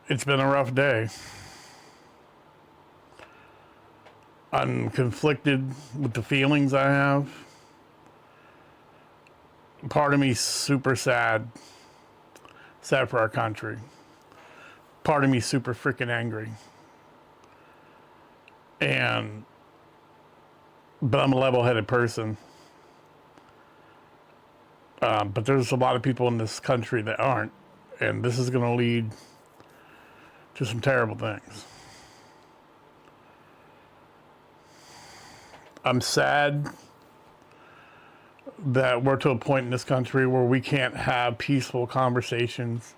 It's been a rough day. I'm conflicted with the feelings I have. Part of me super sad. Sad for our country. Part of me super freaking angry. But I'm a level-headed person. But there's a lot of people in this country that aren't. And this is going to lead to some terrible things. I'm sad that we're to a point in this country where we can't have peaceful conversations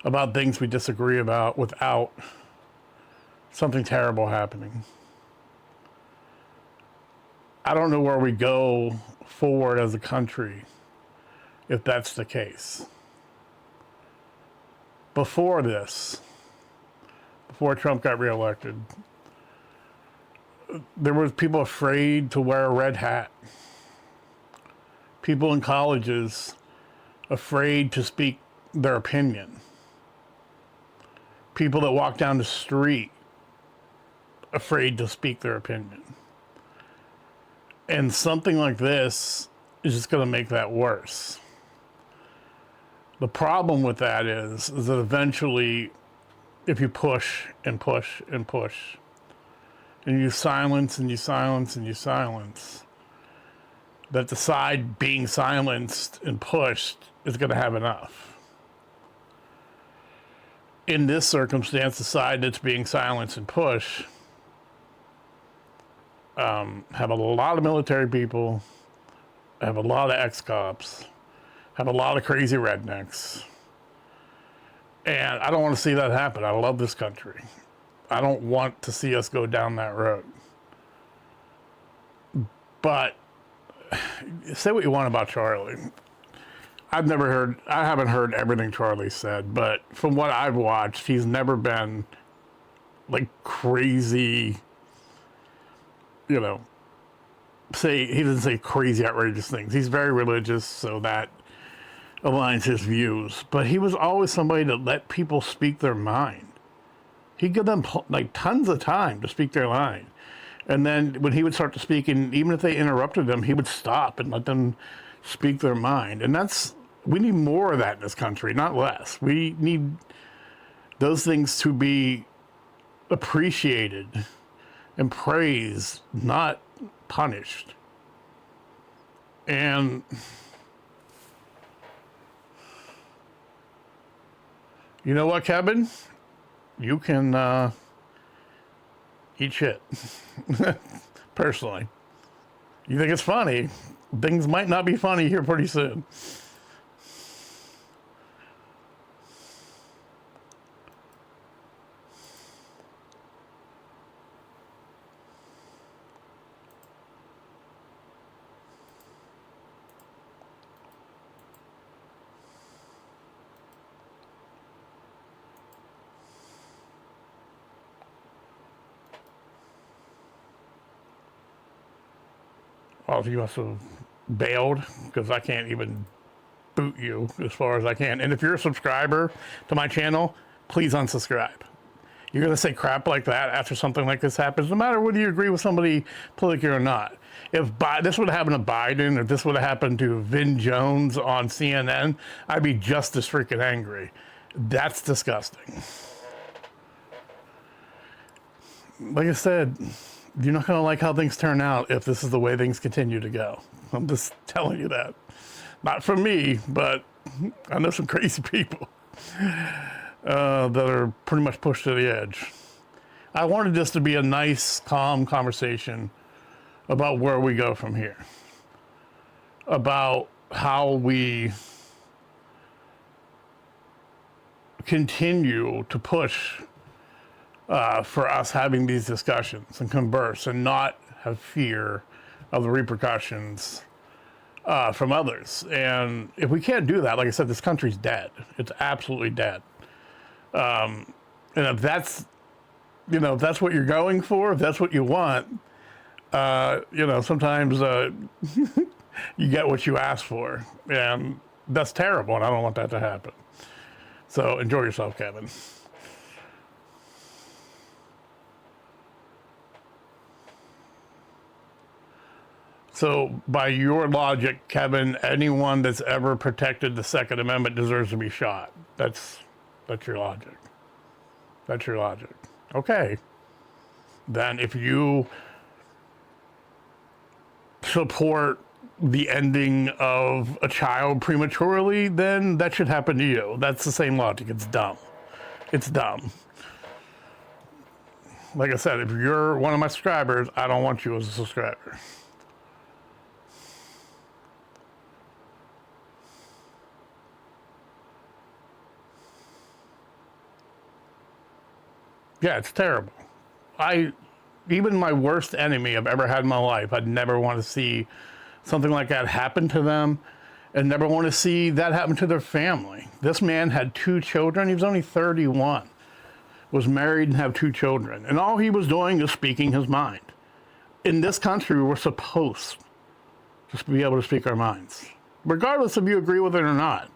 about things we disagree about without something terrible happening. I don't know where we go forward as a country if that's the case. Before Trump got reelected, there was people afraid to wear a red hat. People in colleges afraid to speak their opinion. People that walk down the street afraid to speak their opinion. And something like this is just going to make that worse. The problem with that is that eventually, if you push and push and push, and you silence and you silence and you silence, that the side being silenced and pushed is going to have enough. In this circumstance, the side that's being silenced and pushed have a lot of military people, have a lot of ex-cops, have a lot of crazy rednecks. And I don't want to see that happen. I love this country. I don't want to see us go down that road. But say what you want about Charlie. I haven't heard everything Charlie said, but from what I've watched, he's never been like crazy, he doesn't say crazy, outrageous things. He's very religious, so that aligns his views. But he was always somebody that let people speak their mind. He'd give them like tons of time to speak their mind. And then when he would start to speak, and even if they interrupted him, he would stop and let them speak their mind. And we need more of that in this country, not less. We need those things to be appreciated and praised, not punished. And you know what, Kevin? You can eat shit. Personally. You think it's funny? Things might not be funny here pretty soon. Well, you must have bailed because I can't even boot you as far as I can. And if you're a subscriber to my channel, please unsubscribe. You're going to say crap like that after something like this happens, no matter whether you agree with somebody politically or not. If this would have happened to Biden, or if this would have happened to Vin Jones on CNN, I'd be just as freaking angry. That's disgusting. Like I said, you're not going to like how things turn out if this is the way things continue to go. I'm just telling you that. Not from me, but I know some crazy people that are pretty much pushed to the edge. I wanted this to be a nice, calm conversation about where we go from here. About how we continue to push for us having these discussions and converse and not have fear of the repercussions from others. And if we can't do that, like I said, this country's dead. It's absolutely dead. And if that's what you're going for, if that's what you want, sometimes you get what you ask for. And that's terrible, and I don't want that to happen. So enjoy yourself, Kevin. So by your logic, Kevin, anyone that's ever protected the Second Amendment deserves to be shot. That's your logic. That's your logic. Okay. Then if you support the ending of a child prematurely, then that should happen to you. That's the same logic. It's dumb. It's dumb. Like I said, if you're one of my subscribers, I don't want you as a subscriber. Yeah, it's terrible. Even my worst enemy I've ever had in my life, I'd never want to see something like that happen to them, and never want to see that happen to their family. This man had 2 children. He was only 31, was married and have 2 children. And all he was doing is speaking his mind. In this country, we're supposed to be able to speak our minds, regardless if you agree with it or not.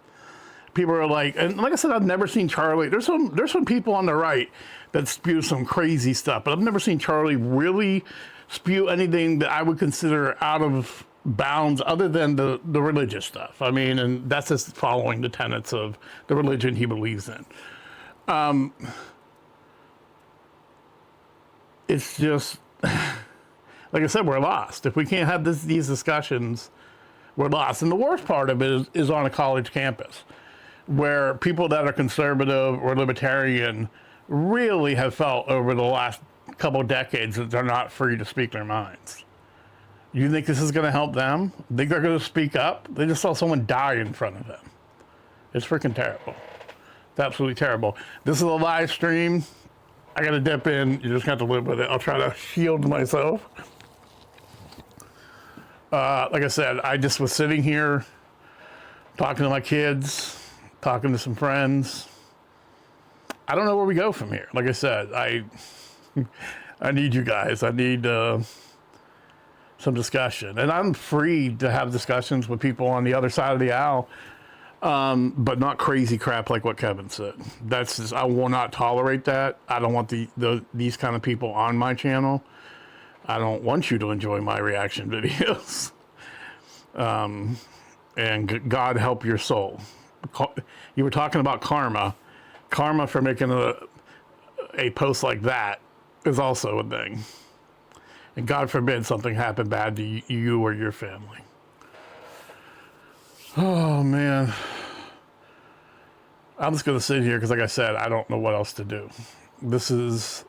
People are like, and like I said, I've never seen Charlie. There's some people on the right that spew some crazy stuff, but I've never seen Charlie really spew anything that I would consider out of bounds other than the religious stuff. I mean, and that's just following the tenets of the religion he believes in. It's just, like I said, we're lost. If we can't have these discussions, we're lost. And the worst part of it is on a college campus, where people that are conservative or libertarian really have felt over the last couple of decades that they're not free to speak their minds. You think this is going to help them? Think they're going to speak up? They just saw someone die in front of them. It's freaking terrible. It's absolutely terrible. This is a live stream. I got to dip in. You just got to live with it. I'll try to shield myself. Like I said, I just was sitting here talking to my kids, talking to some friends. I don't know where we go from here. Like I said, I need you guys. I need some discussion. And I'm free to have discussions with people on the other side of the aisle, but not crazy crap like what Kevin said. That's just, I will not tolerate that. I don't want these kind of people on my channel. I don't want you to enjoy my reaction videos. And God help your soul. You were talking about karma. Karma for making a post like that is also a thing. And God forbid something happened bad to you or your family. Oh, man. I'm just going to sit here because, like I said, I don't know what else to do. This is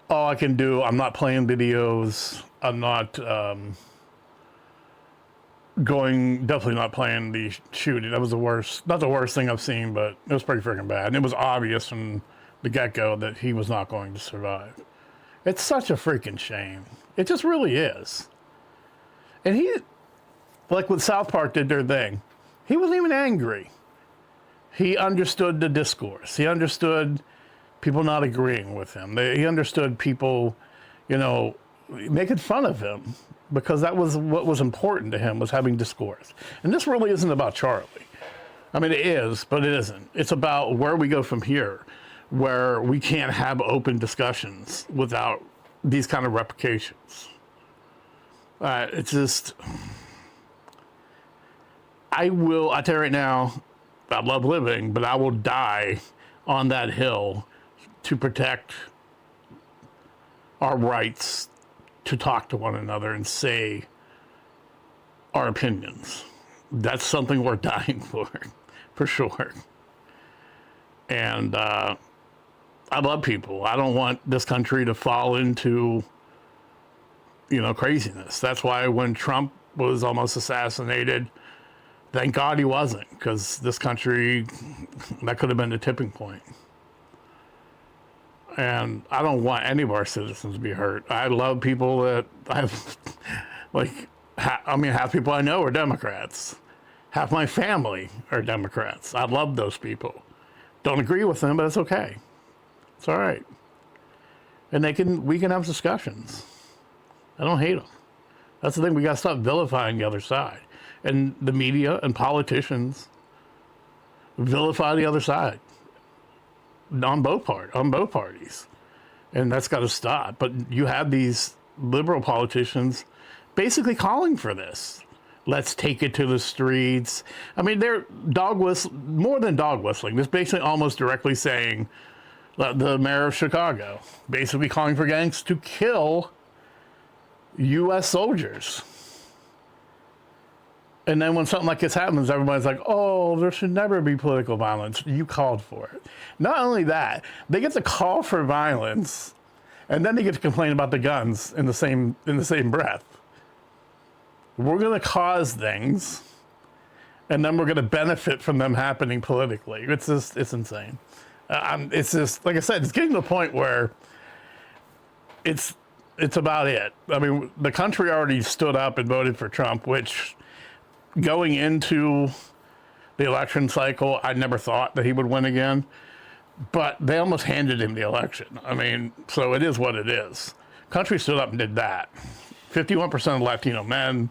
all I can do. I'm not playing videos. I'm not definitely not playing the shooting. That was the worst, not the worst thing I've seen, but it was pretty freaking bad. And it was obvious from the get-go that he was not going to survive. It's such a freaking shame. It just really is. And he, like when South Park did their thing, he wasn't even angry. He understood the discourse. He understood people not agreeing with him. He understood people, making fun of him, because that was what was important to him, was having discourse. And this really isn't about Charlie. I mean, it is, but it isn't. It's about where we go from here, where we can't have open discussions without these kind of replications. It's just, I tell you right now, I love living, but I will die on that hill to protect our rights to talk to one another and say our opinions. That's something worth dying for sure. And I love people. I don't want this country to fall into, craziness. That's why when Trump was almost assassinated, thank God he wasn't, because this country, that could have been the tipping point. And I don't want any of our citizens to be hurt. I love people that half people I know are Democrats. Half my family are Democrats. I love those people. Don't agree with them, but it's okay. It's all right. And we can have discussions. I don't hate them. That's the thing. We got to stop vilifying the other side. And the media and politicians vilify the other side on both parties. And that's got to stop. But you have these liberal politicians basically calling for this. Let's take it to the streets. I mean, they're more than dog whistling. This basically almost directly saying the mayor of Chicago, basically calling for gangs to kill U.S. soldiers. And then when something like this happens, everybody's like, oh, there should never be political violence. You called for it. Not only that, they get to call for violence, and then they get to complain about the guns in the same breath. We're going to cause things, and then we're going to benefit from them happening politically. It's insane. It's just, like I said, it's getting to the point where it's about it. I mean, the country already stood up and voted for Trump, which going into the election cycle, I never thought that he would win again, but they almost handed him the election. I mean, so it is what it is. Country stood up and did that. 51% of Latino men,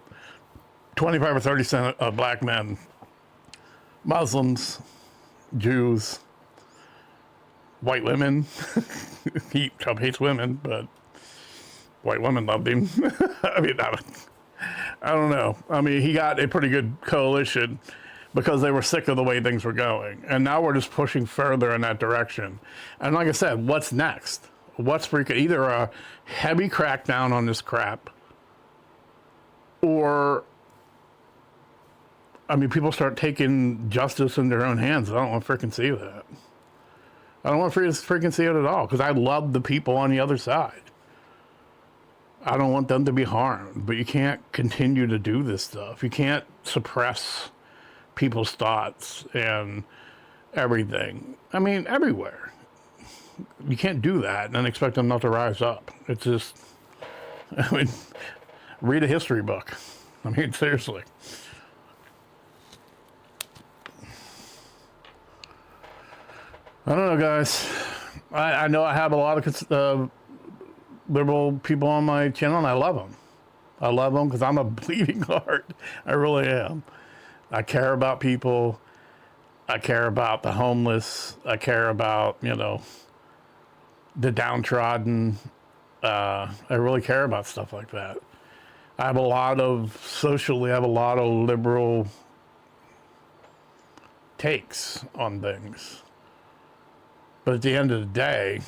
25 or 30% of black men, Muslims, Jews, white women. Trump hates women, but white women loved him. I mean, I don't know. I mean, he got a pretty good coalition because they were sick of the way things were going. And now we're just pushing further in that direction. And like I said, what's next? What's freaking either a heavy crackdown on this crap, or, I mean, people start taking justice in their own hands. I don't want to freaking see that. I don't want to freaking see it at all, because I love the people on the other side. I don't want them to be harmed, but you can't continue to do this stuff. You can't suppress people's thoughts and everything. I mean, everywhere. You can't do that and then expect them not to rise up. It's just, I mean, read a history book. I mean, seriously. I don't know, guys. I know I have a lot of liberal people on my channel, and I love them. I love them because I'm a bleeding heart. I really am. I care about people. I care about the homeless. I care about, the downtrodden. I really care about stuff like that. I have a lot of liberal takes on things. But at the end of the day,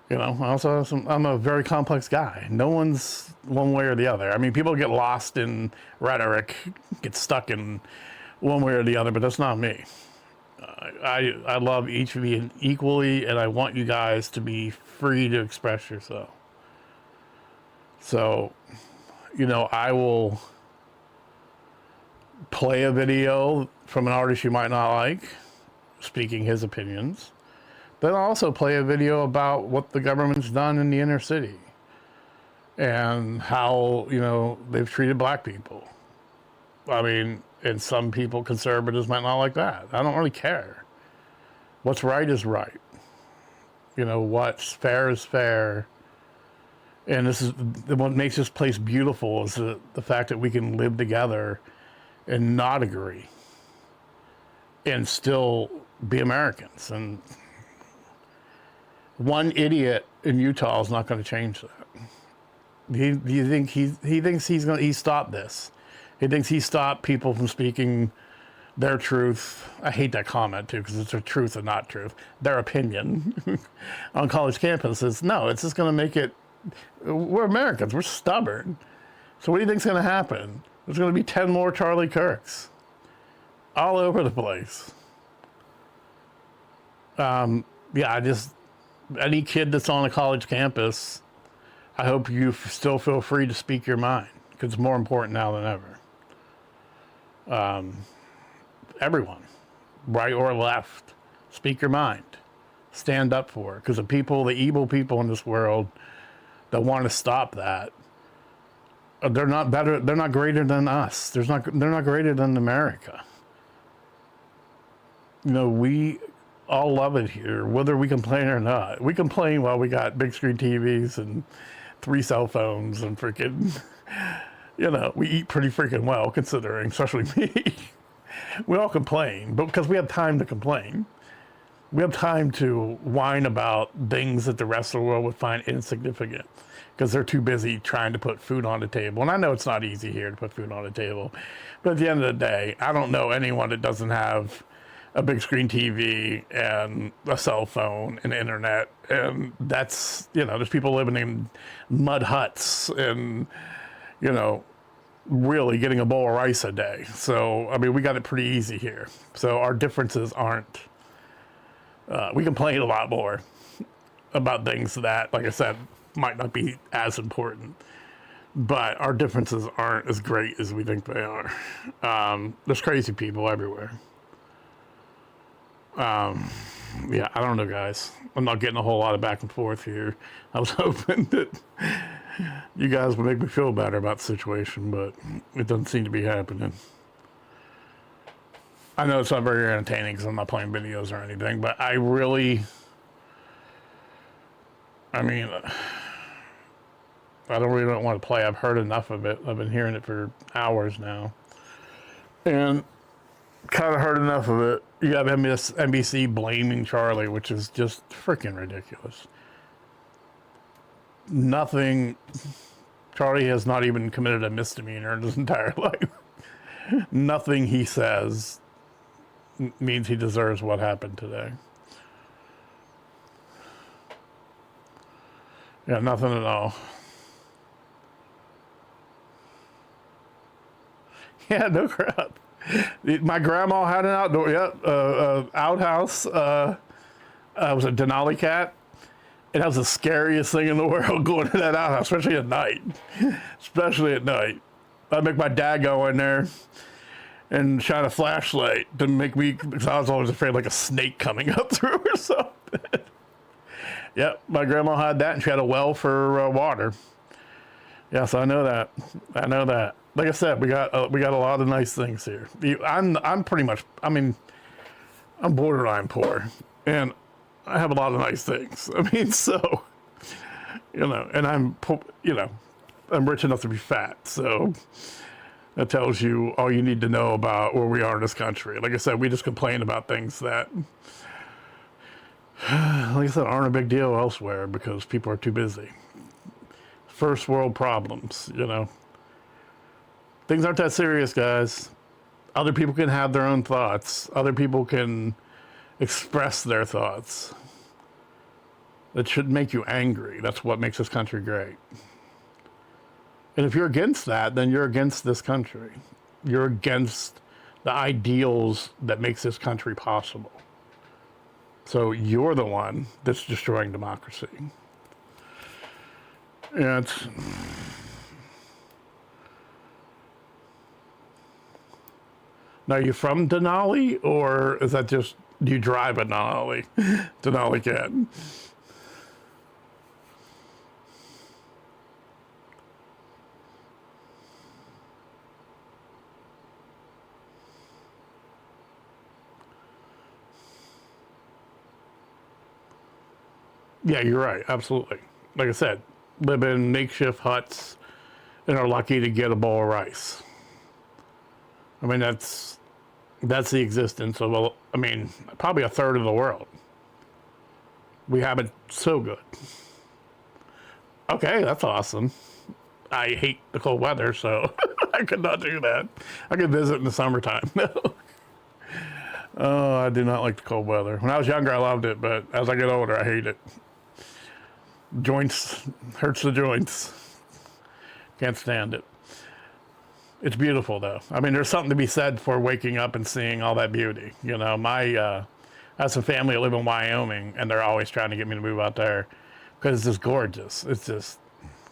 I'm a very complex guy. No one's one way or the other. I mean, people get lost in rhetoric, get stuck in one way or the other, but that's not me. I love each of you equally, and I want you guys to be free to express yourself. So, I will play a video from an artist you might not like, speaking his opinions. Then I'll also play a video about what the government's done in the inner city and how, they've treated black people. I mean, and some people, conservatives, might not like that. I don't really care. What's right is right. What's fair is fair. And this is what makes this place beautiful, is the fact that we can live together and not agree and still be Americans. And one idiot in Utah is not going to change that. He thinks he stopped this. He thinks he stopped people from speaking their truth. I hate that comment too, because it's a truth and not truth. Their opinion on college campuses. No, it's just going to make it. We're Americans. We're stubborn. So what do you think's going to happen? There's going to be 10 more Charlie Kirks all over the place. Any kid that's on a college campus, I hope you still feel free to speak your mind, because it's more important now than ever. Everyone, right or left, speak your mind. Stand up for it, because the evil people in this world that want to stop that, they're not better. They're not greater than us. They're not greater than America. We all love it here, whether we complain or not. We complain while we got big screen TVs and 3 cell phones and freaking, we eat pretty freaking well, considering, especially me. We all complain, but because we have time to complain. We have time to whine about things that the rest of the world would find insignificant because they're too busy trying to put food on the table. And I know it's not easy here to put food on the table, but at the end of the day, I don't know anyone that doesn't have a big screen TV and a cell phone and internet. And that's, there's people living in mud huts and, really getting a bowl of rice a day. So, I mean, we got it pretty easy here. So our differences aren't, we complain a lot more about things that, like I said, might not be as important. But our differences aren't as great as we think they are. There's crazy people everywhere. Yeah, I don't know, guys. I'm not getting a whole lot of back and forth here. I was hoping that you guys would make me feel better about the situation, but it doesn't seem to be happening. I know it's not very entertaining because I'm not playing videos or anything, but I don't really want to play. I've heard enough of it. I've been hearing it for hours now. And kind of heard enough of it. You have NBC blaming Charlie, which is just freaking ridiculous. Charlie has not even committed a misdemeanor in his entire life. Nothing he says means he deserves what happened today. Yeah, nothing at all. Yeah, no crap. My grandma had an outhouse. It was a Denali cat. And that was the scariest thing in the world, going to that outhouse, especially at night. Especially at night. I'd make my dad go in there and shine a flashlight to make me, because I was always afraid like a snake coming up through or something. Yep, my grandma had that, and she had a well for water. Yes, I know that. Like I said, we got a lot of nice things here. I'm pretty much, I'm borderline poor, and I have a lot of nice things. So, and I'm rich enough to be fat. So that tells you all you need to know about where we are in this country. Like I said, we just complain about things that, like I said, aren't a big deal elsewhere because people are too busy. First world problems, Things aren't that serious, guys. Other people can have their own thoughts. Other people can express their thoughts. That shouldn't make you angry. That's what makes this country great. And if you're against that, then you're against this country. You're against the ideals that makes this country possible. So you're the one that's destroying democracy. And now, are you from Denali, or is that just, do you drive a Denali? Denali cat. Yeah, you're right. Absolutely. Like I said, live in makeshift huts and are lucky to get a bowl of rice. That's the existence of, probably a third of the world. We have it so good. Okay, that's awesome. I hate the cold weather, so I could not do that. I could visit in the summertime. Oh, I do not like the cold weather. When I was younger, I loved it, but as I get older, I hate it. Joints, hurts the joints. Can't stand it. It's beautiful, though. There's something to be said for waking up and seeing all that beauty. I have some family that live in Wyoming, and they're always trying to get me to move out there because it's just gorgeous. It's just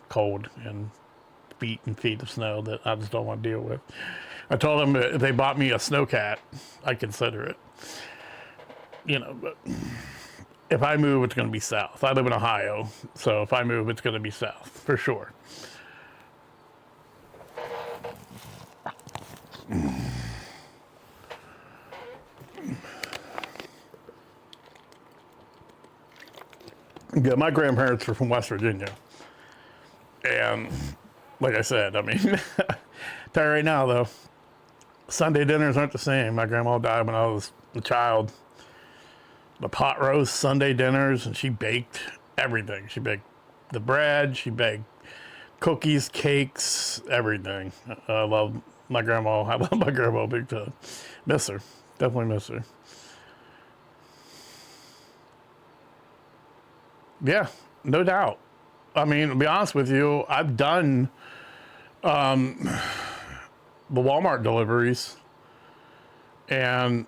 cold and feet of snow that I just don't want to deal with. I told them that if they bought me a snowcat, I'd consider it. But if I move, it's going to be south. I live in Ohio, so if I move, it's going to be south, for sure. Yeah, my grandparents were from West Virginia. And like I said, tell you right now, though, Sunday dinners aren't the same. My grandma died when I was a child. the pot roast, Sunday dinners, and she baked everything. She baked the bread, she baked cookies, cakes, everything. I love my grandma. I love my grandma big time. Miss her. Definitely miss her. Yeah, no doubt. I mean, to be honest with you, I've done the Walmart deliveries, and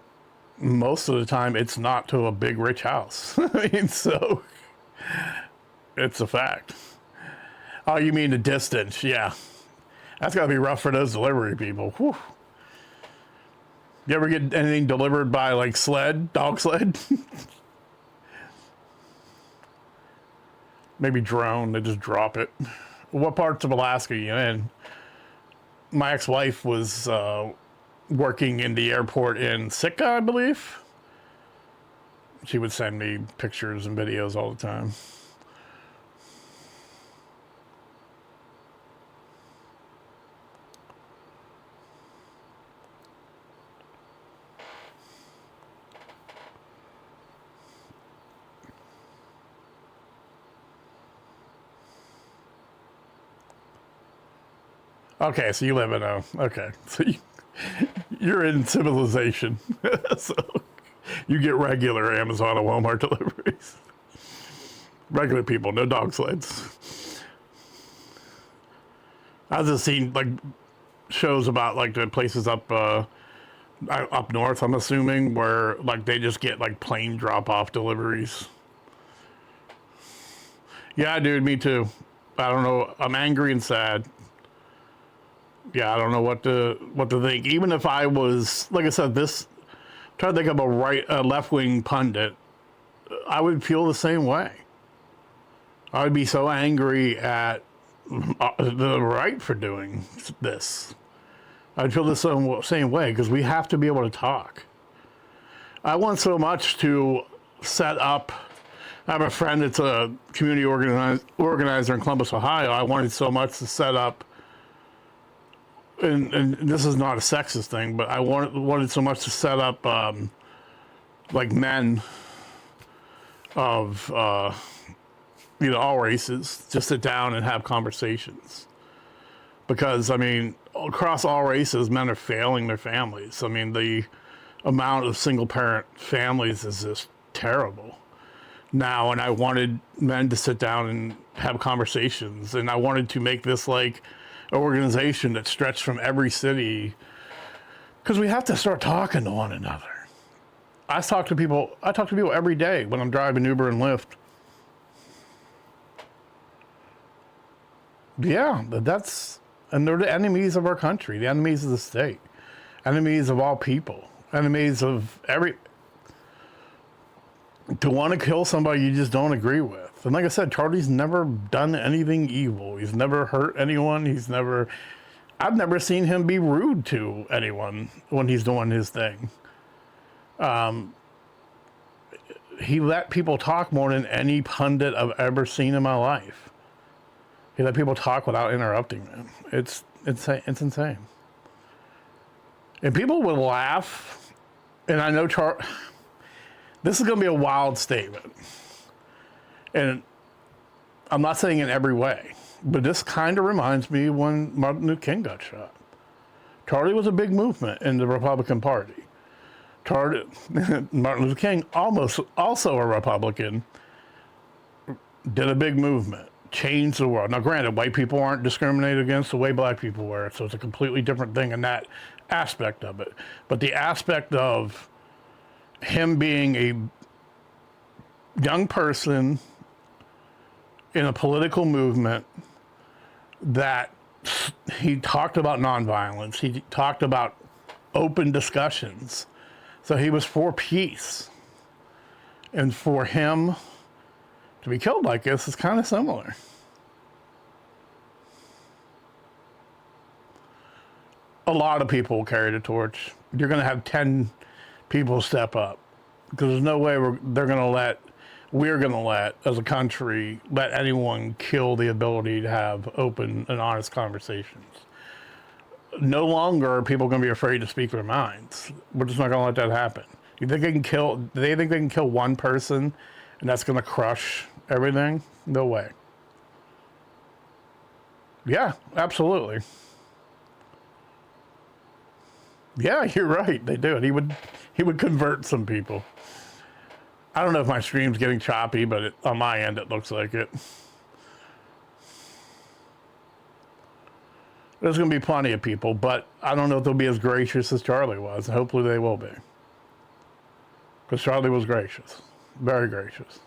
most of the time it's not to a big rich house. I mean, so it's a fact. Oh, you mean the distance? Yeah. That's got to be rough for those delivery people. Whew. You ever get anything delivered by like dog sled? Maybe drone, they just drop it. What parts of Alaska are you in? My ex-wife was working in the airport in Sitka, I believe. She would send me pictures and videos all the time. Okay, so you live in okay. So you're in civilization. So you get regular Amazon and Walmart deliveries. Regular people, no dog sleds. I've just seen like shows about like the places up north, I'm assuming, where like they just get like plane drop off deliveries. Yeah, dude, me too. I don't know. I'm angry and sad. Yeah, I don't know what to think. Even if I was, like I said, trying to think of a left wing pundit, I would feel the same way. I would be so angry at the right for doing this. I'd feel the same way because we have to be able to talk. I want so much to set up. I have a friend that's a community organizer in Columbus, Ohio. I wanted so much to set up. And this is not a sexist thing, but I wanted so much to set up like men of all races just sit down and have conversations, because I mean across all races men are failing their families. I mean the amount of single parent families is just terrible now, and I wanted men to sit down and have conversations, and I wanted to make this like organization that stretched from every city, because we have to start talking to one another. I talk to people every day when I'm driving Uber and Lyft. Yeah, and they're the enemies of our country, the enemies of the state, enemies of all people, enemies of to want to kill somebody you just don't agree with. And like I said, Charlie's never done anything evil. He's never hurt anyone. I've never seen him be rude to anyone when he's doing his thing. He let people talk more than any pundit I've ever seen in my life. He let people talk without interrupting them. It's insane. And people would laugh, and I know this is going to be a wild statement. And I'm not saying in every way, but this kind of reminds me when Martin Luther King got shot. Charlie was a big movement in the Republican Party. Martin Luther King, also a Republican, did a big movement, changed the world. Now, granted, white people aren't discriminated against the way black people were, so it's a completely different thing in that aspect of it. But the aspect of him being a young person in a political movement that he talked about nonviolence, he talked about open discussions. So he was for peace. And for him to be killed like this is kind of similar. A lot of people will carry the torch. You're going to have 10 people step up, because there's no way we're going to let, as a country, let anyone kill the ability to have open and honest conversations. No longer are people going to be afraid to speak their minds. We're just not going to let that happen. You think they can kill? They think they can kill one person, and that's going to crush everything? No way. Yeah, absolutely. Yeah, you're right. They do it. He would convert some people. I don't know if my stream's getting choppy, but on my end, it looks like it. There's going to be plenty of people, but I don't know if they'll be as gracious as Charlie was. Hopefully they will be. Because Charlie was gracious. Very gracious.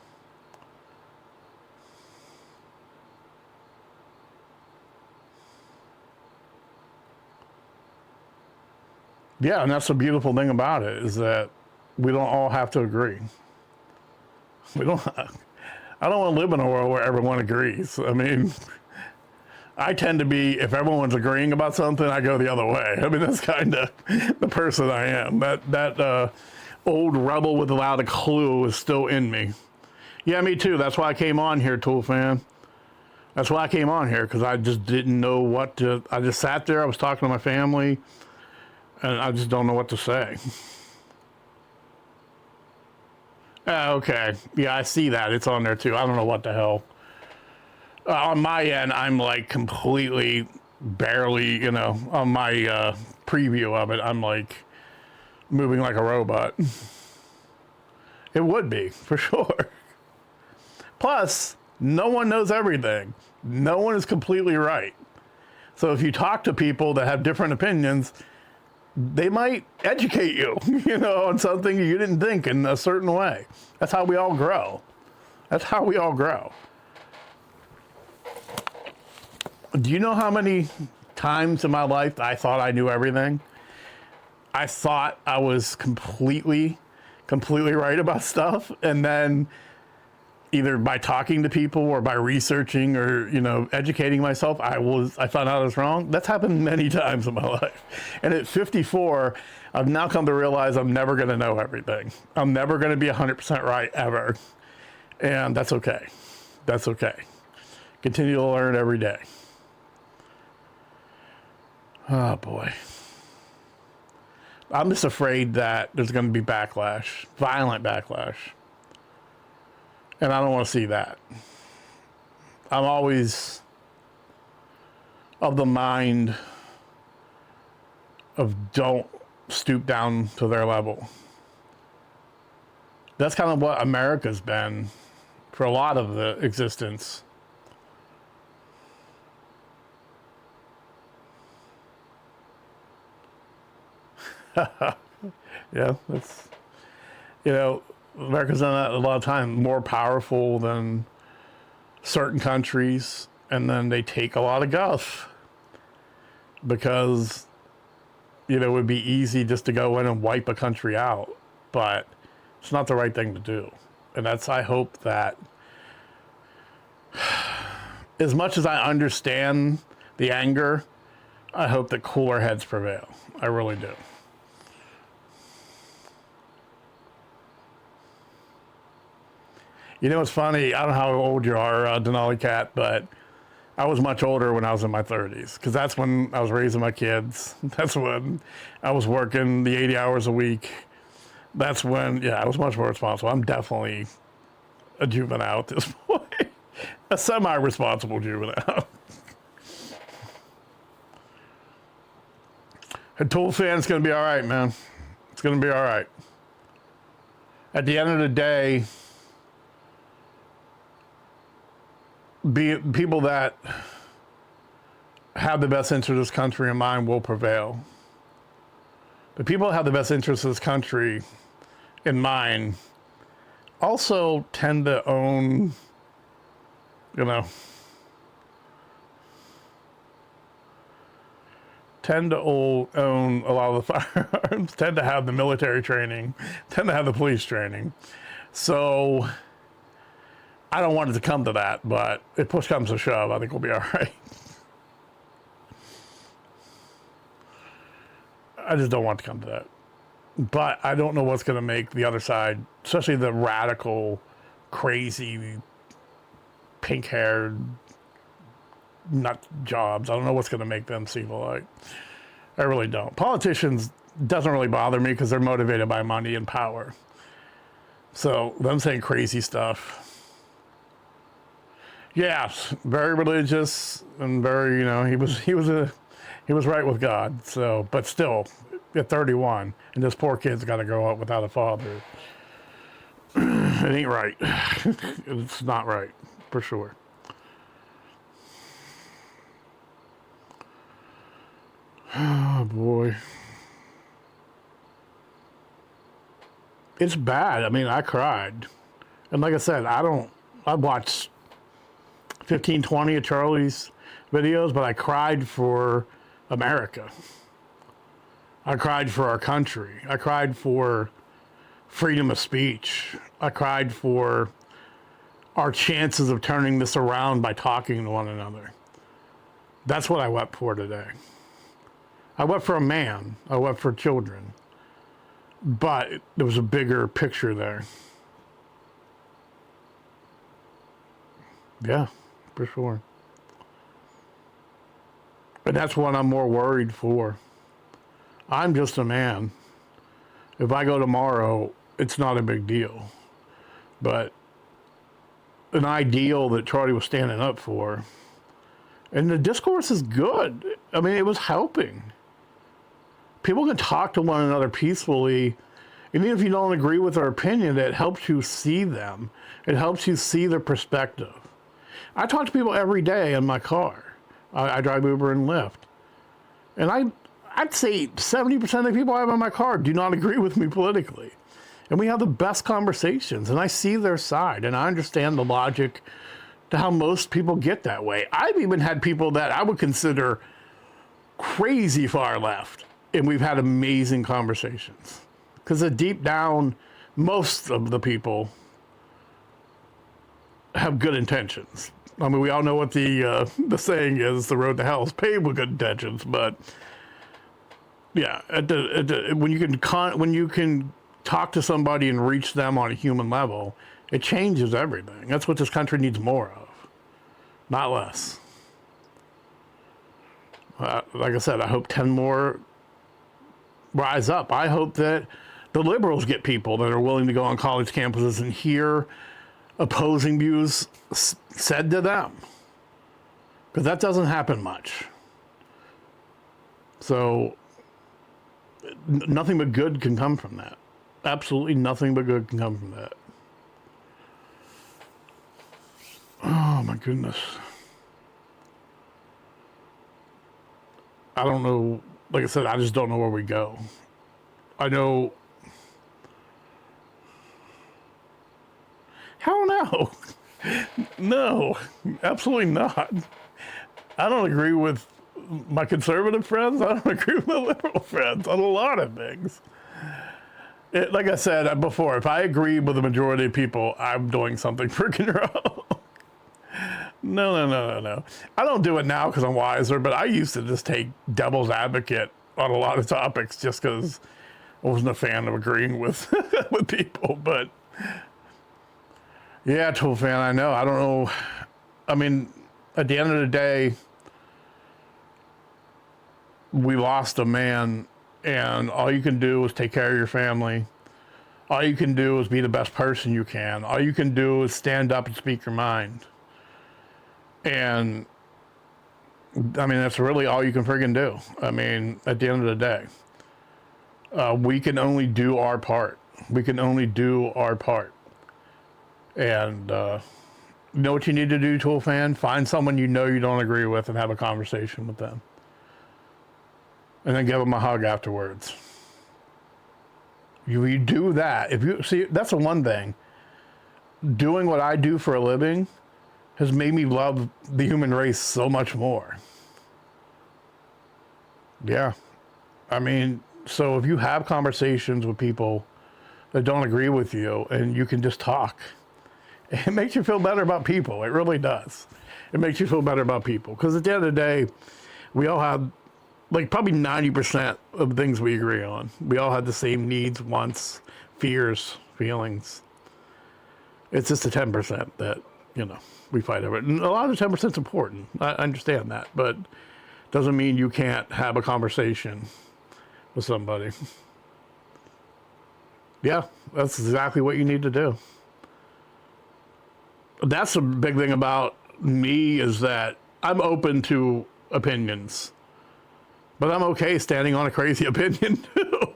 Yeah, and that's the beautiful thing about it, is that we don't all have to agree. We don't. I don't want to live in a world where everyone agrees. I mean, I tend to be, if everyone's agreeing about something, I go the other way. I mean, that's kind of the person I am. That old rebel without a clue is still in me. Yeah, me too. That's why I came on here, Tool Fan. That's why I came on here, because I just didn't know what to. I just sat there. I was talking to my family, and I just don't know what to say. Okay. Yeah, I see that. It's on there too. I don't know what the hell. On my end, I'm like completely, barely, on my preview of it, I'm like moving like a robot. It would be, for sure. Plus, no one knows everything. No one is completely right. So if you talk to people that have different opinions, they might educate you, on something you didn't think in a certain way. That's how we all grow. That's how we all grow. Do you know how many times in my life I thought I knew everything? I thought I was completely right about stuff, and then either by talking to people or by researching or, educating myself, I found out I was wrong. That's happened many times in my life. And at 54, I've now come to realize I'm never going to know everything. I'm never going to be 100% right ever. And that's okay. That's okay. Continue to learn every day. Oh boy. I'm just afraid that there's going to be backlash, violent backlash. And I don't want to see that. I'm always of the mind of don't stoop down to their level. That's kind of what America's been for a lot of the existence. Yeah, that's, America's done that a lot of time, more powerful than certain countries, and then they take a lot of guff because, it would be easy just to go in and wipe a country out, but it's not the right thing to do. And I hope that, as much as I understand the anger, I hope that cooler heads prevail. I really do. It's funny. I don't know how old you are, Denali Cat, but I was much older when I was in my 30s, because that's when I was raising my kids. That's when I was working the 80 hours a week. That's when, I was much more responsible. I'm definitely a juvenile at this point. A semi-responsible juvenile. A Tool Fan's going to be all right, man. It's going to be all right. At the end of the day, people that have the best interest of this country in mind will prevail. The people that have the best interest of this country in mind also tend to own, own a lot of the firearms, tend to have the military training, tend to have the police training. So I don't want it to come to that, but if push comes to shove, I think we'll be all right. I just don't want it to come to that. But I don't know what's going to make the other side, especially the radical, crazy, pink-haired nut jobs. I don't know what's going to make them see the light. I really don't. Politicians doesn't really bother me because they're motivated by money and power. So them saying crazy stuff. Yes, very religious and very, he was right with God. So, but still, at 31, and this poor kid's got to grow up without a father. It ain't right. It's not right, for sure. Oh boy. It's bad. I mean, I cried. And like I said, I watched 15, 20 of Charlie's videos, but I cried for America. I cried for our country. I cried for freedom of speech. I cried for our chances of turning this around by talking to one another. That's what I wept for today. I wept for a man. I wept for children. But there was a bigger picture there. Yeah, for sure. And that's what I'm more worried for. I'm just a man. If I go tomorrow, it's not a big deal. But an ideal that Charlie was standing up for, and the discourse is good. I mean, it was helping. People can talk to one another peacefully, even if you don't agree with their opinion. It helps you see them. It helps you see their perspective. I talk to people every day in my car. I drive Uber and Lyft. And I'd say 70% of the people I have in my car do not agree with me politically. And we have the best conversations, and I see their side, and I understand the logic to how most people get that way. I've even had people that I would consider crazy far left, and we've had amazing conversations. Because deep down, most of the people have good intentions. I mean, we all know what the saying is: the road to hell is paved with good intentions. But yeah, when you can talk to somebody and reach them on a human level, it changes everything. That's what this country needs more of, not less. Like I said, I hope 10 more rise up. I hope that the liberals get people that are willing to go on college campuses and hear opposing views said to them. Because that doesn't happen much. So, nothing but good can come from that. Absolutely nothing but good can come from that. Oh my goodness. I don't know. Like I said, I just don't know where we go. I know. Hell no. No, absolutely not. I don't agree with my conservative friends. I don't agree with my liberal friends on a lot of things. Like I said before, if I agree with the majority of people, I'm doing something freaking wrong. No. I don't do it now because I'm wiser, but I used to just take devil's advocate on a lot of topics just because I wasn't a fan of agreeing with with people. But yeah, tool fan, I know. I don't know. I mean, at the end of the day, we lost a man, and all you can do is take care of your family. All you can do is be the best person you can. All you can do is stand up and speak your mind. And I mean, that's really all you can friggin' do. I mean, at the end of the day, we can only do our part. We can only do our part. And you know what you need to do, Tool fan? Find someone you know you don't agree with and have a conversation with them. And then give them a hug afterwards. You do that. If you see, that's the one thing. Doing what I do for a living has made me love the human race so much more. Yeah. I mean, so if you have conversations with people that don't agree with you and you can just talk, it makes you feel better about people. It really does. It makes you feel better about people. Because at the end of the day, we all have, like, probably 90% of things we agree on. We all have the same needs, wants, fears, feelings. It's just the 10% that, we fight over it. And a lot of the 10% is important. I understand that. But doesn't mean you can't have a conversation with somebody. Yeah, that's exactly what you need to do. That's the big thing about me is that I'm open to opinions, but I'm okay standing on a crazy opinion too.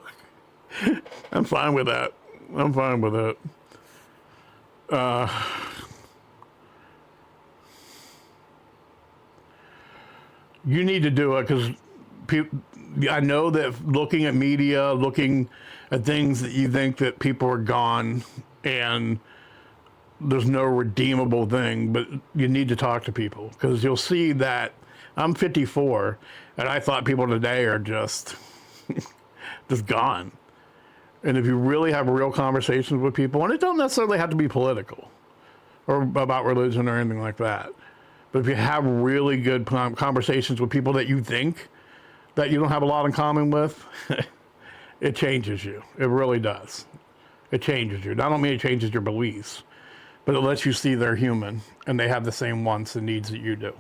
I'm fine with that. I'm fine with it. You need to do it because I know that looking at media, looking at things that you think that people are gone and there's no redeemable thing, but you need to talk to people because you'll see that I'm 54 and I thought people today are just gone. And if you really have real conversations with people, and it don't necessarily have to be political or about religion or anything like that, but if you have really good conversations with people that you think that you don't have a lot in common with, it changes you. It really does. It changes you. I don't mean it changes your beliefs, but it lets you see they're human and they have the same wants and needs that you do.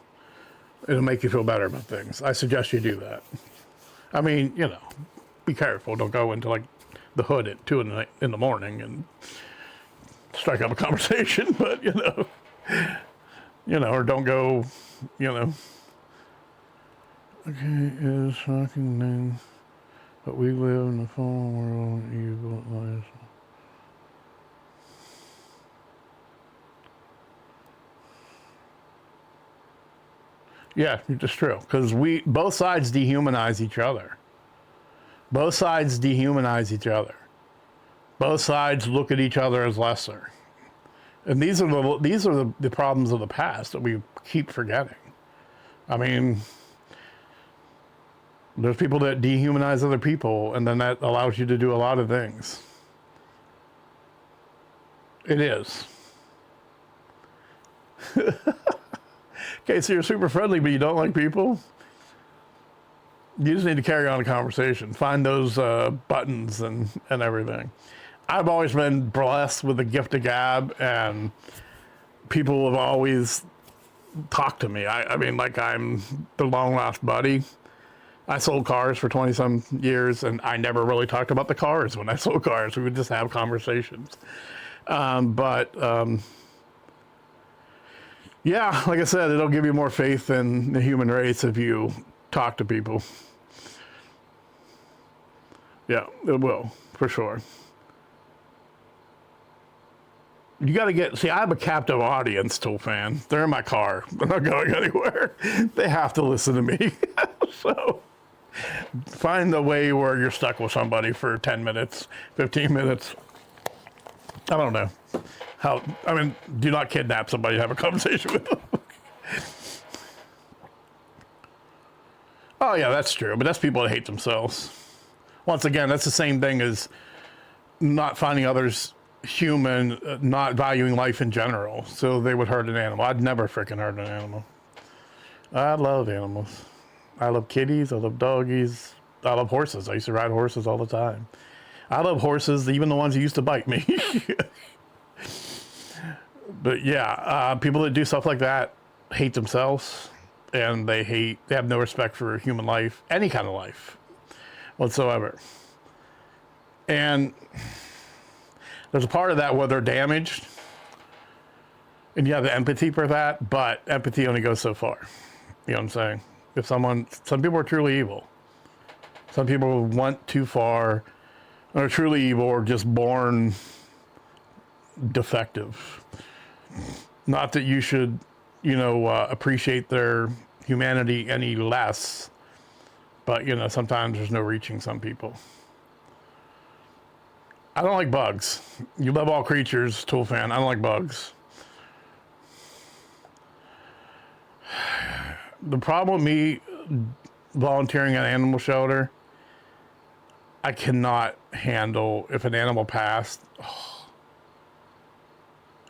It'll make you feel better about things. I suggest you do that. I mean, be careful. Don't go into like the hood at 2 in the morning and strike up a conversation, but or don't go, Okay, is shocking thing, but we live in the fallen world and evil lies. Yeah, it's true. Because both sides dehumanize each other. Both sides dehumanize each other. Both sides look at each other as lesser. And these are the problems of the past that we keep forgetting. I mean, there's people that dehumanize other people, and then that allows you to do a lot of things. It is. Okay, so you're super friendly, but you don't like people? You just need to carry on a conversation. Find those buttons and everything. I've always been blessed with the gift of gab, and people have always talked to me. I mean, like I'm the long lost buddy. I sold cars for 20 some years, and I never really talked about the cars when I sold cars. We would just have conversations. Yeah, like I said, it'll give you more faith in the human race if you talk to people. Yeah, it will, for sure. You got to see, I have a captive audience, Tool fan. They're in my car. They're not going anywhere. They have to listen to me. So find a way where you're stuck with somebody for 10 minutes, 15 minutes. I don't know. Do not kidnap somebody to have a conversation with them. Oh, yeah, that's true. But that's people that hate themselves. Once again, that's the same thing as not finding others human, not valuing life in general. So they would hurt an animal. I'd never freaking hurt an animal. I love animals. I love kitties. I love doggies. I love horses. I used to ride horses all the time. I love horses, even the ones that used to bite me. But yeah, people that do stuff like that hate themselves, and they have no respect for human life, any kind of life whatsoever. And there's a part of that where they're damaged, and you have the empathy for that, but empathy only goes so far. You know what I'm saying? Some people are truly evil. Some people went too far, are truly evil, or just born defective. Not that you should, appreciate their humanity any less, but, sometimes there's no reaching some people. I don't like bugs. You love all creatures, Tool fan. I don't like bugs. The problem with me volunteering at an animal shelter, I cannot handle if an animal passed.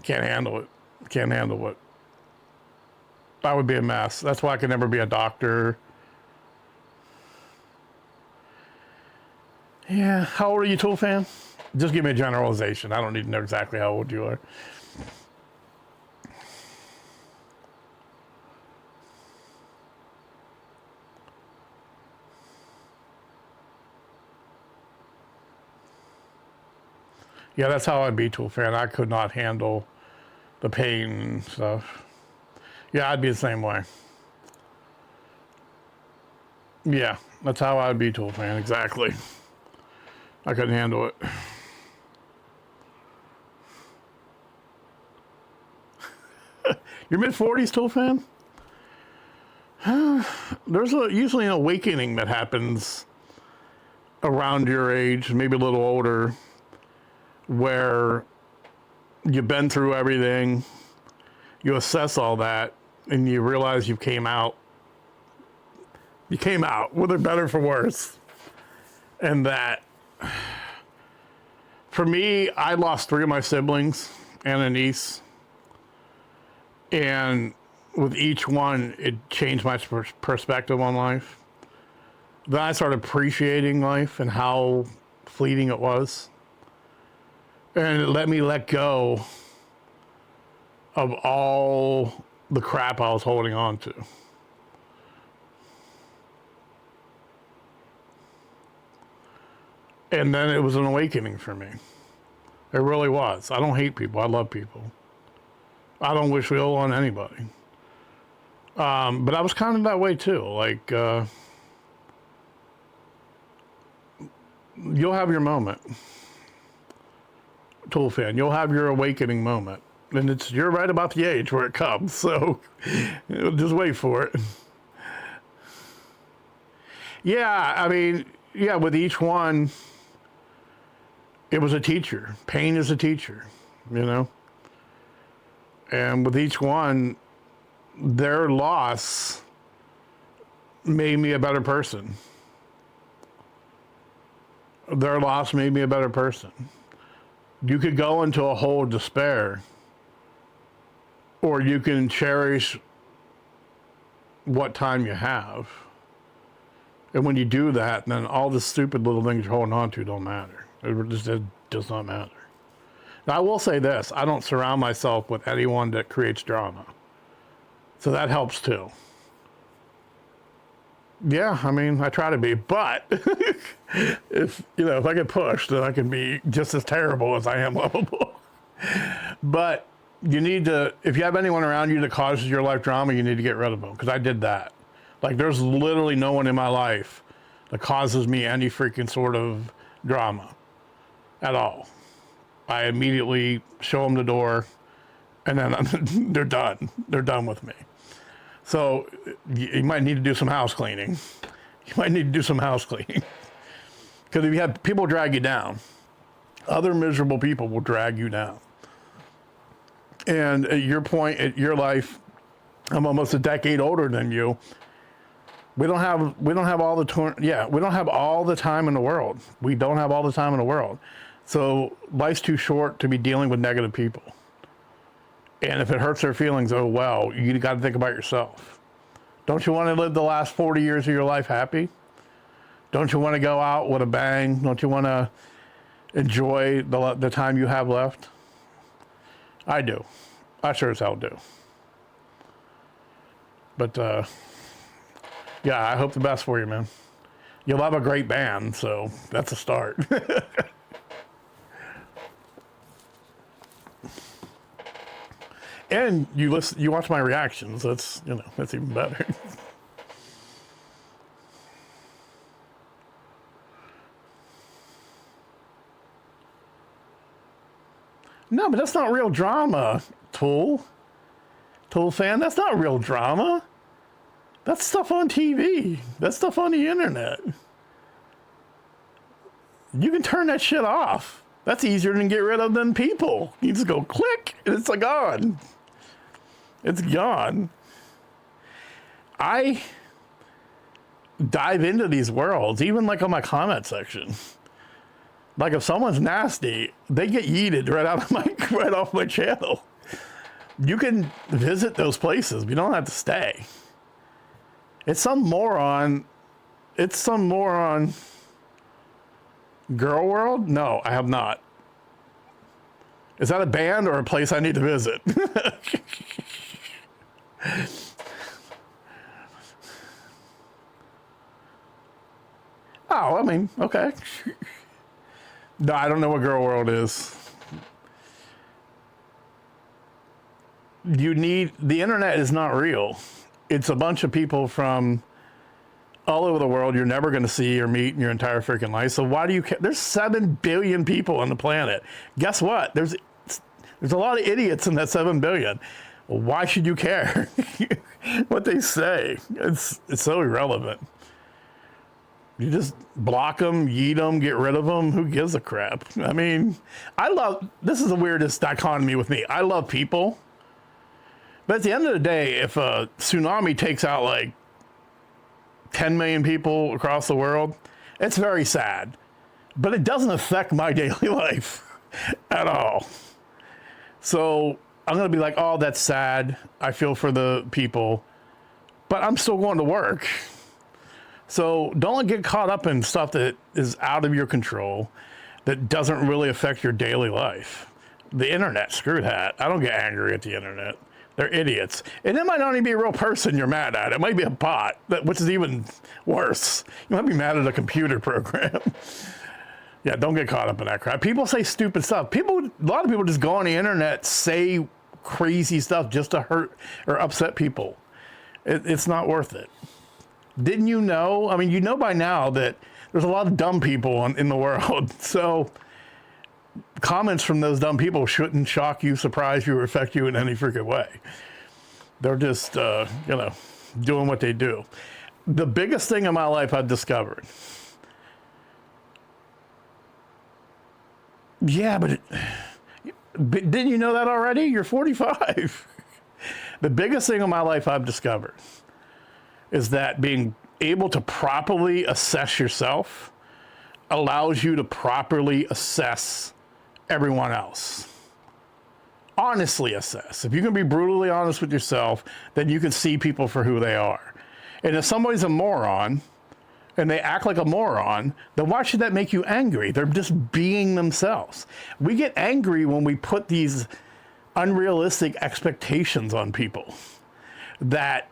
Can't handle it. Can't handle it. That would be a mess. That's why I could never be a doctor. Yeah. How old are you, Tool fan? Just give me a generalization. I don't need to know exactly how old you are. Yeah, that's how I'd be, Tool fan. I could not handle the pain and stuff. Yeah, I'd be the same way. Yeah, that's how I'd be, Tool fan. Exactly. I couldn't handle it. You're mid-40s, Tool fan? There's usually an awakening that happens around your age, maybe a little older, where you've been through everything, you assess all that, and you realize you came out, whether better for worse. And that, for me, I lost 3 of my siblings and a niece. And with each one, it changed my perspective on life. Then I started appreciating life and how fleeting it was. And it let me let go of all the crap I was holding on to. And then it was an awakening for me. It really was. I don't hate people. I love people. I don't wish ill on anybody. But I was kind of that way too. Like, you'll have your moment. Tool fan, you'll have your awakening moment. And you're right about the age where it comes. So just wait for it. Yeah, I mean, yeah, with each one, it was a teacher. Pain is a teacher, you know? And with each one, their loss made me a better person. Their loss made me a better person. You could go into a hole of despair, or you can cherish what time you have. And when you do that, then all the stupid little things you're holding on to don't matter. It does not matter. Now, I will say this. I don't surround myself with anyone that creates drama. So that helps too. Yeah, I mean, I try to be, but if I get pushed, then I can be just as terrible as I am lovable. But you need to, if you have anyone around you that causes your life drama, you need to get rid of them, because I did that. Like, there's literally no one in my life that causes me any freaking sort of drama at all. I immediately show them the door, and then they're done. They're done with me. So you might need to do some house cleaning. Because if you have people drag you down, other miserable people will drag you down. And at your point at your life, I'm almost a decade older than you. We don't have all we don't have all the time in the world. We don't have all the time in the world. So life's too short to be dealing with negative people. And if it hurts their feelings, oh well, you got to think about yourself. Don't you want to live the last 40 years of your life happy? Don't you want to go out with a bang? Don't you want to enjoy the time you have left? I do. I sure as hell do. But yeah, I hope the best for you, man. You'll have a great band, so that's a start. And you watch my reactions. That's even better. No, but that's not real drama, Tool fan. That's not real drama. That's stuff on TV. That's stuff on the internet. You can turn that shit off. That's easier to get rid of than people. You just go click, and it's like gone. It's gone. I dive into these worlds, even like on my comment section. Like if someone's nasty, they get yeeted right off my channel. You can visit those places, but you don't have to stay. It's some moron. Girl World? No, I have not. Is that a band or a place I need to visit? Oh, I mean, okay. No, I don't know what Girl World is. The internet is not real. It's a bunch of people from all over the world you're never going to see or meet in your entire freaking life. So why do you care? There's 7 billion people on the planet. Guess what? There's a lot of idiots in that 7 billion. Well, why should you care what they say? It's so irrelevant. You just block them, yeet them, get rid of them. Who gives a crap? I mean, this is the weirdest dichotomy with me. I love people. But at the end of the day, if a tsunami takes out like 10 million people across the world, it's very sad. But it doesn't affect my daily life at all. So I'm going to be like, oh, that's sad. I feel for the people. But I'm still going to work. So don't get caught up in stuff that is out of your control, that doesn't really affect your daily life. The internet, screw that. I don't get angry at the internet. They're idiots. And it might not even be a real person you're mad at. It might be a bot, which is even worse. You might be mad at a computer program. Yeah, don't get caught up in that crap. People say stupid stuff. A lot of people just go on the internet, say crazy stuff just to hurt or upset people. It's not worth it. Didn't you know? I mean, you know by now that there's a lot of dumb people in the world. So comments from those dumb people shouldn't shock you, surprise you, or affect you in any freaking way. They're just, doing what they do. The biggest thing in my life I've discovered. Yeah, but didn't you know that already? You're 45. The biggest thing in my life I've discovered is that being able to properly assess yourself allows you to properly assess everyone else. Honestly assess. If you can be brutally honest with yourself, then you can see people for who they are. And if somebody's a moron and they act like a moron, then why should that make you angry? They're just being themselves. We get angry when we put these unrealistic expectations on people that,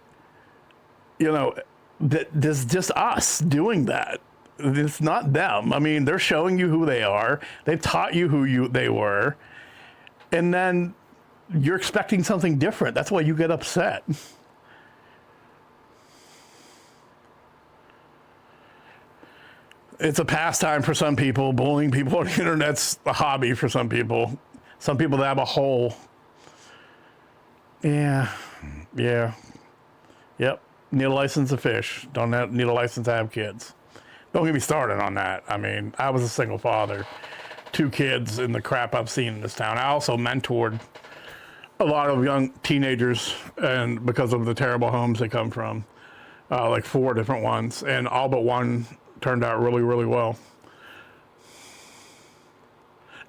that there's just us doing that. It's not them. I mean, they're showing you who they are. They've taught you who they were. And then you're expecting something different. That's why you get upset. It's a pastime for some people. Bullying people on the internet's a hobby for some people. Some people that have a whole. Yeah. Yep. Need a license to fish. Don't need a license to have kids. Don't get me started on that. I mean, I was a single father, 2 kids, and the crap I've seen in this town. I also mentored a lot of young teenagers, and because of the terrible homes they come from, like 4 different ones, and all but one turned out really, really well.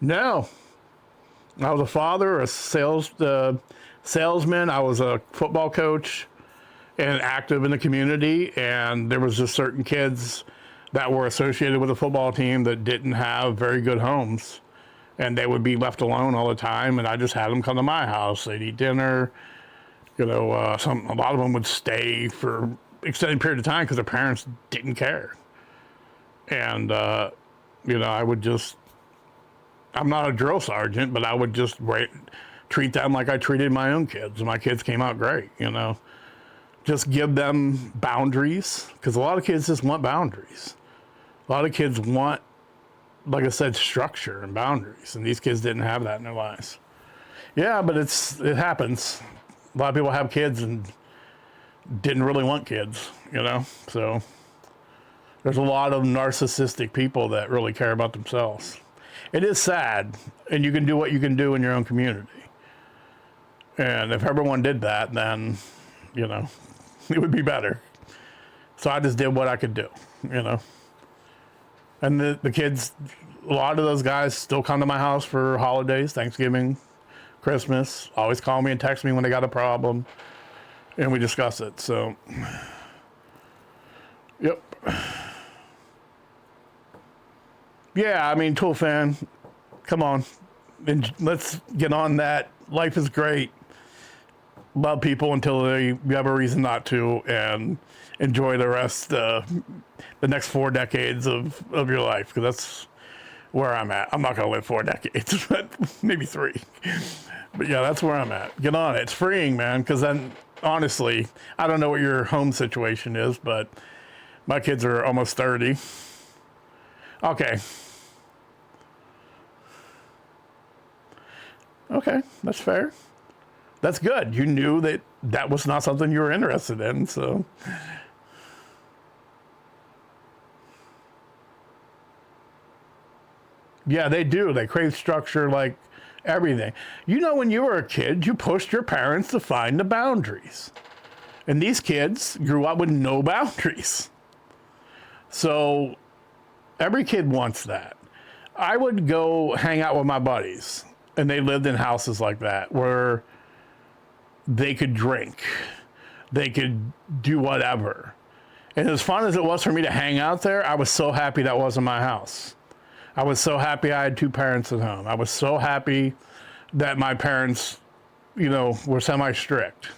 No, I was a father, a salesman. I was a football coach and active in the community, and there was just certain kids that were associated with the football team that didn't have very good homes, and they would be left alone all the time, and I just had them come to my house. They'd eat dinner, a lot of them would stay for extended period of time because their parents didn't care. And, I would just, I'm not a drill sergeant, but I would just treat them like I treated my own kids. My kids came out great, Just give them boundaries, because a lot of kids just want boundaries. A lot of kids want, like I said, structure and boundaries, and these kids didn't have that in their lives. Yeah, but it happens. A lot of people have kids and didn't really want kids, So there's a lot of narcissistic people that really care about themselves. It is sad, and you can do what you can do in your own community. And if everyone did that, then, it would be better. So I just did what I could do, And the kids, a lot of those guys still come to my house for holidays, Thanksgiving, Christmas, always call me and text me when they got a problem, and we discuss it. So, yep. Yeah, I mean, Tool fan, come on. Let's get on that. Life is great. Love people until you have a reason not to, and enjoy the rest, the next 4 decades of your life, because that's where I'm at. I'm not going to live 4 decades, but maybe 3. But yeah, that's where I'm at. Get on it. It's freeing, man, because then, honestly, I don't know what your home situation is, but my kids are almost 30. Okay. Okay, that's fair. That's good. You knew that that was not something you were interested in, so. Yeah, they do. They crave structure like everything. You know, when you were a kid, you pushed your parents to find the boundaries. And these kids grew up with no boundaries. So every kid wants that. I would go hang out with my buddies, and they lived in houses like that where they could drink, they could do whatever. And as fun as it was for me to hang out there, I was so happy that wasn't my house. I was so happy I had 2 parents at home. I was so happy that my parents, were semi-strict.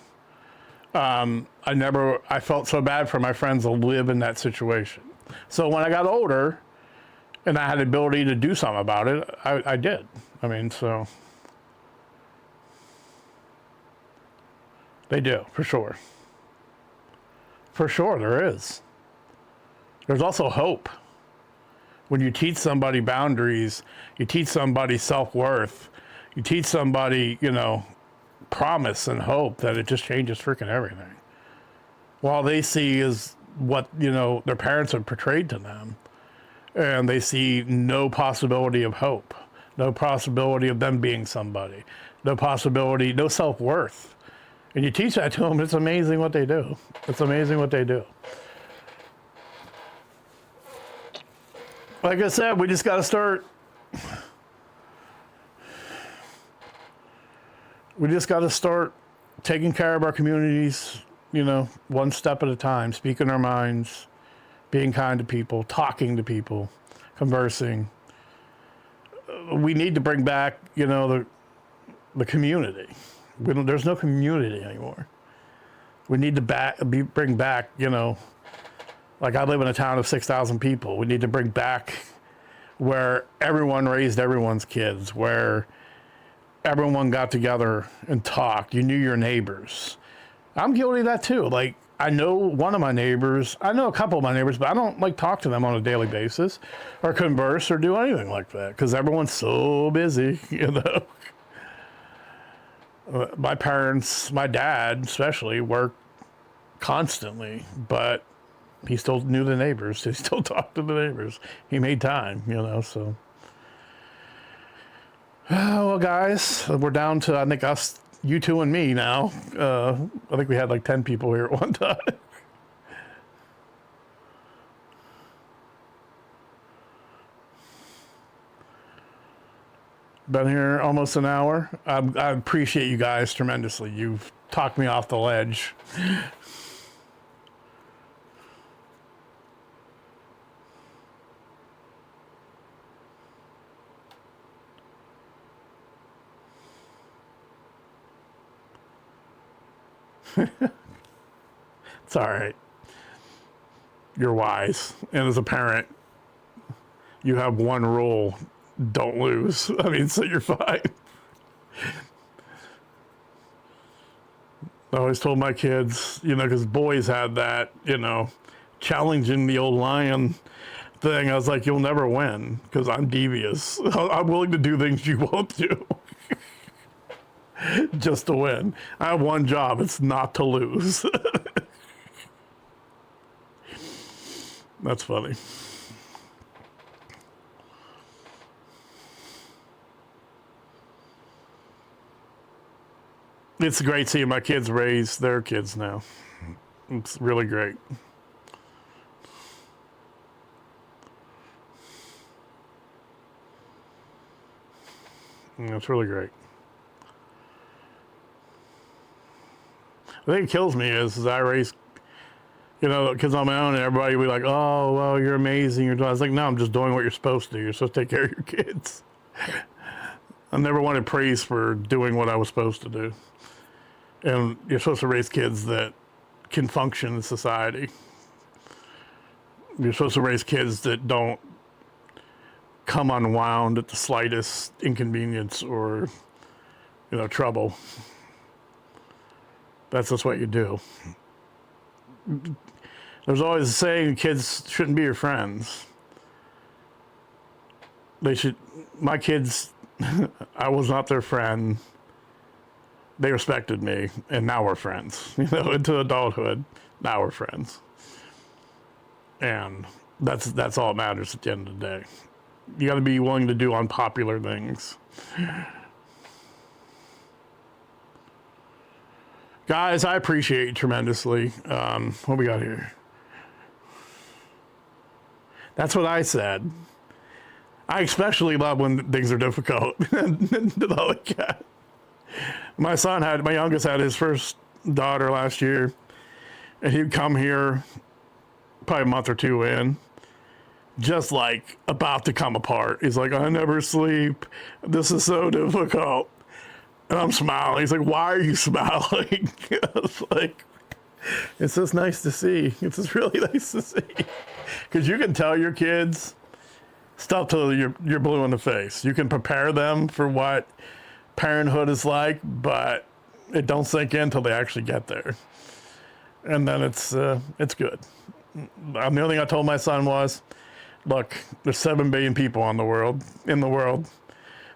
I felt so bad for my friends to live in that situation. So when I got older and I had the ability to do something about it, I did. I mean, so they do, for sure. For sure, there is. There's also hope. When you teach somebody boundaries, you teach somebody self-worth, you teach somebody, promise and hope, that it just changes freaking everything. All they see is what, their parents have portrayed to them. And they see no possibility of hope, no possibility of them being somebody, no possibility, no self-worth. And you teach that to them, it's amazing what they do. It's amazing what they do. Like I said, we just got to start. We just got to start taking care of our communities, one step at a time, speaking our minds, being kind to people, talking to people, conversing. We need to bring back, the community. There's no community anymore. We need to bring back, like I live in a town of 6,000 people. We need to bring back where everyone raised everyone's kids, where everyone got together and talked. You knew your neighbors. I'm guilty of that too. Like, I know one of my neighbors, I know a couple of my neighbors, but I don't talk to them on a daily basis or converse or do anything like that because everyone's so busy, My parents, my dad especially, worked constantly, but he still knew the neighbors. He still talked to the neighbors. He made time, so. Well, guys, we're down to, I think, us, you 2 and me now. I think we had like 10 people here at one time. Been here almost an hour. I appreciate you guys tremendously. You've talked me off the ledge. It's all right. You're wise. And as a parent, you have one rule: don't lose. I mean, so you're fine. I always told my kids, because boys had that, challenging the old lion thing. I was like, you'll never win because I'm devious. I'm willing to do things you won't do just to win. I have one job. It's not to lose. That's funny. It's great seeing my kids raise their kids now. It's really great. It's really great. The thing that kills me is I raise, kids on my own, and everybody will be like, oh, well, you're amazing. I was like, no, I'm just doing what you're supposed to do. You're supposed to take care of your kids. I never wanted praise for doing what I was supposed to do. And you're supposed to raise kids that can function in society. You're supposed to raise kids that don't come unwound at the slightest inconvenience or, trouble. That's just what you do. There's always a saying, kids shouldn't be your friends. My kids, I was not their friend. They respected me, and now we're friends. Into adulthood, now we're friends. And that's all that matters at the end of the day. You got to be willing to do unpopular things. Guys, I appreciate you tremendously. What we got here? That's what I said. I especially love when things are difficult. My youngest had his first daughter last year, and he'd come here probably a month or two in, just like about to come apart. He's like, I never sleep. This is so difficult. And I'm smiling. He's like, why are you smiling? I was like, it's just nice to see. It's just really nice to see. Because you can tell your kids stuff till you're blue in the face. You can prepare them for what parenthood is like, but it don't sink in until they actually get there. And then it's good. The only thing I told my son was, look, there's 7 billion people in the world.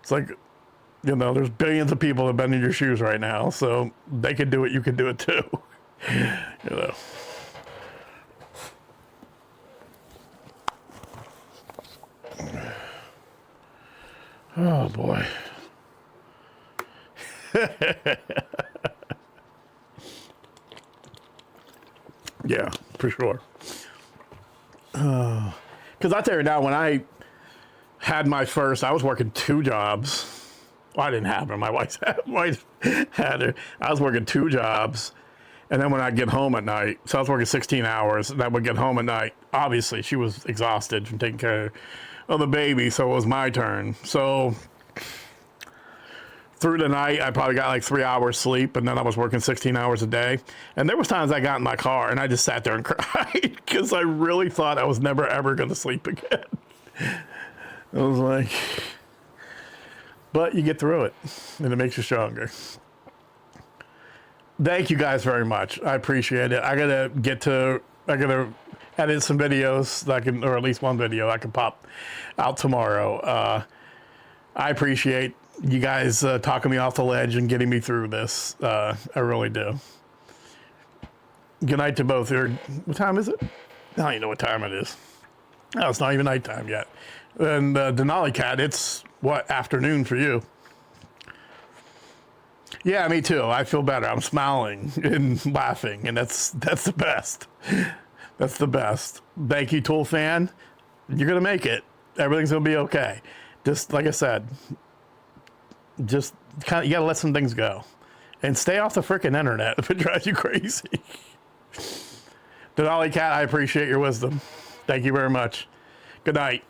It's like, there's billions of people that have been in your shoes right now, so they could do it, you could do it too. Oh boy. Yeah, for sure. Because I tell you now, when I had my first, I was working 2 jobs. Well, I didn't have her. My wife had her. I was working 2 jobs. And then when I get home at night, so I was working 16 hours, and I would get home at night. Obviously, she was exhausted from taking care of the baby, so it was my turn. So through the night, I probably got like 3 hours sleep, and then I was working 16 hours a day. And there was times I got in my car, and I just sat there and cried because I really thought I was never, ever going to sleep again. I was like, but you get through it, and it makes you stronger. Thank you guys very much. I appreciate it. I gotta edit some videos that or at least one video I can pop out tomorrow. I appreciate you guys talking me off the ledge and getting me through this. I really do. Good night to both. What time is it? I don't even know what time it is. No, it's not even nighttime yet. And Denali Cat, it's afternoon for you. Yeah, me too. I feel better. I'm smiling and laughing, and that's the best. That's the best. Thank you, Tool Fan. You're gonna make it. Everything's gonna be okay. Just like I said, just you gotta let some things go, and stay off the freaking internet if it drives you crazy. Denali Cat, I appreciate your wisdom. Thank you very much. Good night.